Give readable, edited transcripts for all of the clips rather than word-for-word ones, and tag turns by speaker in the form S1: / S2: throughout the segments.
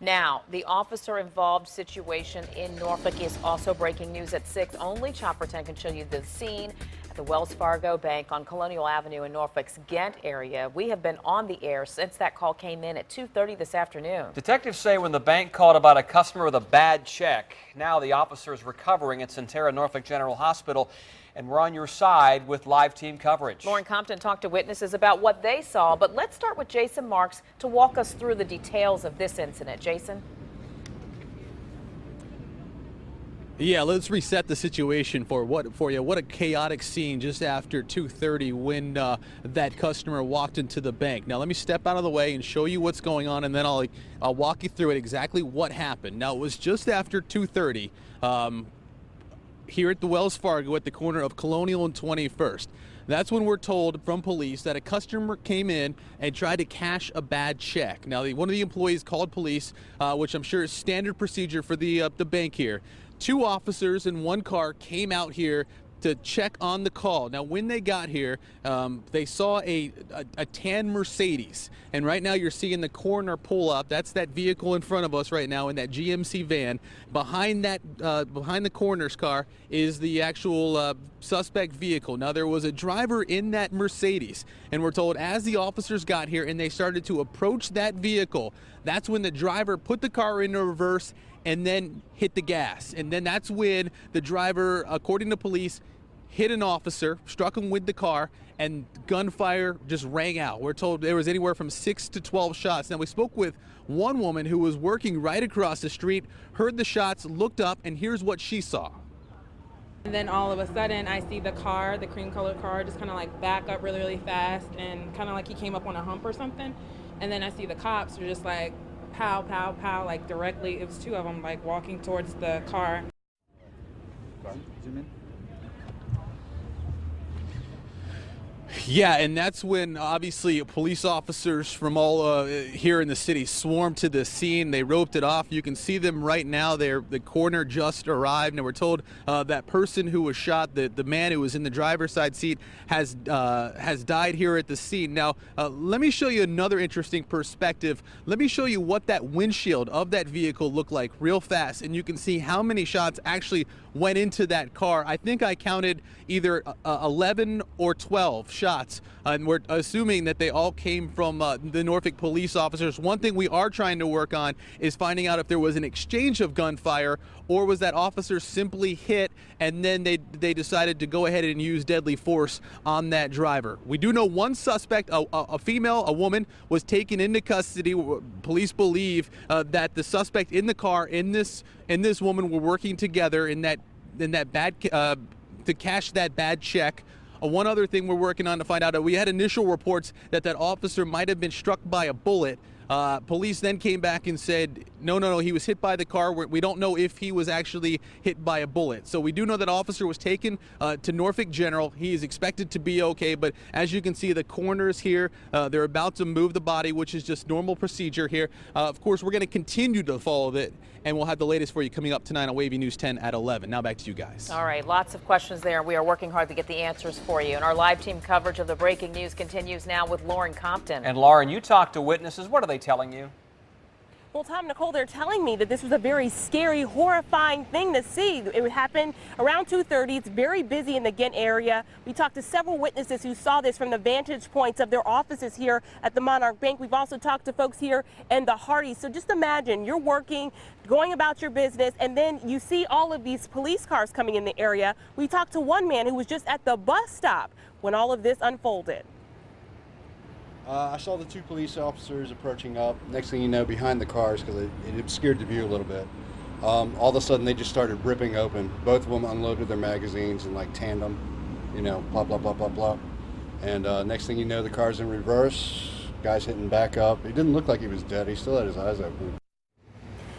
S1: Now, the officer-involved situation in Norfolk is also breaking news at 6. Only Chopper 10 can show you the scene at the Wells Fargo Bank on Colonial Avenue in Norfolk's Ghent area. We have been on the air since that call came in at 2:30 this afternoon.
S2: Detectives say when the bank called about a customer with a bad check, now the officer is recovering at Sentara Norfolk General Hospital, and we're on your side with live team coverage.
S1: Lauren Compton talked to witnesses about what they saw, but let's start with Jason Marks to walk us through the details of this incident. Jason?
S3: Yeah, let's reset the situation for you. What a chaotic scene just after 2:30 when that customer walked into the bank. Now let me step out of the way and show you what's going on, and then I'll walk you through it exactly what happened. Now it was just after 2:30. Here at the Wells Fargo at the corner of Colonial and 21st. That's when we're told from police that a customer came in and tried to cash a bad check. Now, one of the employees called police, which I'm sure is standard procedure for the bank here. 2 officers in 1 car came out here to check on the call. Now, when they got here, they saw a tan Mercedes, and right now you're seeing the coroner pull up. That's that vehicle in front of us right now in that GMC van. Behind that, behind the coroner's car is the actual suspect vehicle. Now, there was a driver in that Mercedes, and we're told as the officers got here and they started to approach that vehicle, that's when the driver put the car into reverse and then hit the gas. And then that's when the driver, according to police, hit an officer, struck him with the car, and gunfire just rang out. We're told there was anywhere from 6 to 12 shots. Now, we spoke with one woman who was working right across the street, heard the shots, looked up, and here's what she saw.
S4: And then all of a sudden, I see the car, the cream-colored car, just kind of like back up really, really fast, and kind of like he came up on a hump or something. And then I see the cops were just like, pow, pow, pow, like directly. It was 2 of them like walking towards the car.
S3: Zoom in. Yeah, and that's when obviously police officers from all here in the city swarmed to the scene. They roped it off. You can see them right now. The coroner just arrived, and we're told that person who was shot, the man who was in the driver's side seat, has died here at the scene. Now, let me show you another interesting perspective. Let me show you what that windshield of that vehicle looked like real fast, and you can see how many shots actually went into that car. I think I counted either 11 or 12 shots, and we're assuming that they all came from the Norfolk police officers. One thing we are trying to work on is finding out if there was an exchange of gunfire, or was that officer simply hit and then they decided to go ahead and use deadly force on that driver. We do know one suspect, a female, a woman, was taken into custody. Police believe that the suspect in the car and this woman were working together in that bad to cash that bad check. One other thing we're working on to find out, we had initial reports that officer might have been struck by a bullet. Police then came back and said, no, he was hit by the car. We don't know if he was actually hit by a bullet. So we do know that officer was taken to Norfolk General. He is expected to be okay, but as you can see, the coroner's here. They're about to move the body, which is just normal procedure here. Of course, we're going to continue to follow it, and we'll have the latest for you coming up tonight on Wavy News 10 at 11. Now back to you guys.
S1: All right, lots of questions there. We are working hard to get the answers for you. And our live team coverage of the breaking news continues now with Lauren Compton.
S2: And Lauren, you talked to witnesses. What are they telling you?
S5: Well, Tom, Nicole, they're telling me that this was a very scary, horrifying thing to see. It happened around 2:30. It's very busy in the Ghent area. We talked to several witnesses who saw this from the vantage points of their offices here at the Monarch Bank. We've also talked to folks here in the Hardys. So just imagine you're working, going about your business, and then you see all of these police cars coming in the area. We talked to one man who was just at the bus stop when all of this unfolded.
S6: I saw the 2 police officers approaching up. Next thing you know, behind the cars, because it obscured the view a little bit. All of a sudden, they just started ripping open. Both of them unloaded their magazines in like tandem, you know, blah, blah, blah, blah, blah. And next thing you know, the car's in reverse. Guy's hitting back up. He didn't look like he was dead. He still had his eyes open.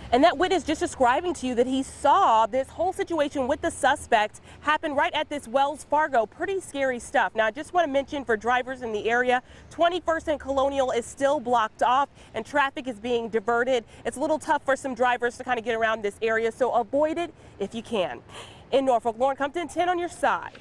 S5: And that witness just describing to you that he saw this whole situation with the suspect happen right at this Wells Fargo. Pretty scary stuff. Now, I just want to mention for drivers in the area, 21st and Colonial is still blocked off and traffic is being diverted. It's a little tough for some drivers to kind of get around this area, so avoid it if you can. In Norfolk, Lauren Compton, 10 on your side.